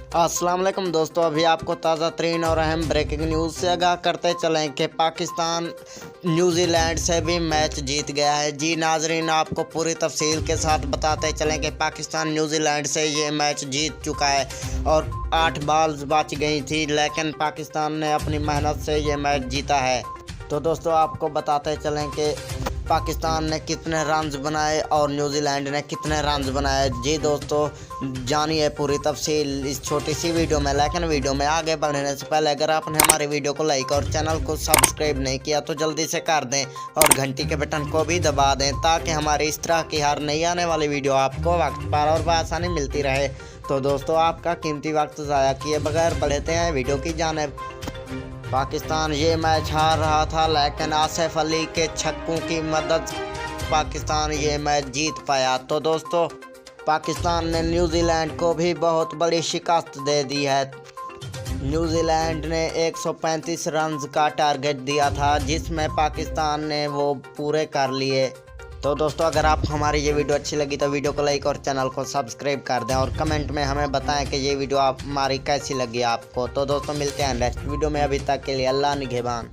अस्सलाम वालेकुम दोस्तों, अभी आपको ताज़ा तरीन और अहम ब्रेकिंग न्यूज़ से आगाह करते चलें कि पाकिस्तान न्यूजीलैंड से भी मैच जीत गया है। जी नाजरीन, आपको पूरी तफसील के साथ बताते चलें कि पाकिस्तान न्यूजीलैंड से ये मैच जीत चुका है और 8 बॉल्स बच गई थी, लेकिन पाकिस्तान ने अपनी मेहनत से ये मैच जीता है। तो दोस्तों आपको बताते चलें कि पाकिस्तान ने कितने रन्स बनाए और न्यूजीलैंड ने कितने रन्स बनाए। जी दोस्तों, जानिए पूरी तफसील इस छोटी सी वीडियो में। लेकिन वीडियो में आगे बढ़ने से पहले अगर आपने हमारी वीडियो को लाइक और चैनल को सब्सक्राइब नहीं किया तो जल्दी से कर दें और घंटी के बटन को भी दबा दें ताकि हमारी इस तरह की हर नई आने वाली वीडियो आपको वक्त पर और बआसानी मिलती रहे। तो दोस्तों आपका कीमती वक्त ज़ाया किए बगैर बढ़ते हैं वीडियो की जानिब। पाकिस्तान ये मैच हार रहा था, लेकिन आसिफ अली के छक्कों की मदद पाकिस्तान ये मैच जीत पाया। तो दोस्तों पाकिस्तान ने न्यूजीलैंड को भी बहुत बड़ी शिकस्त दे दी है। न्यूजीलैंड ने 135 रन्स का टारगेट दिया था, जिसमें पाकिस्तान ने वो पूरे कर लिए। तो दोस्तों अगर आप हमारी ये वीडियो अच्छी लगी तो वीडियो को लाइक और चैनल को सब्सक्राइब कर दें और कमेंट में हमें बताएं कि ये वीडियो आप हमारी कैसी लगी आपको। तो दोस्तों मिलते हैं नेक्स्ट वीडियो में, अभी तक के लिए अल्लाह निगहबान।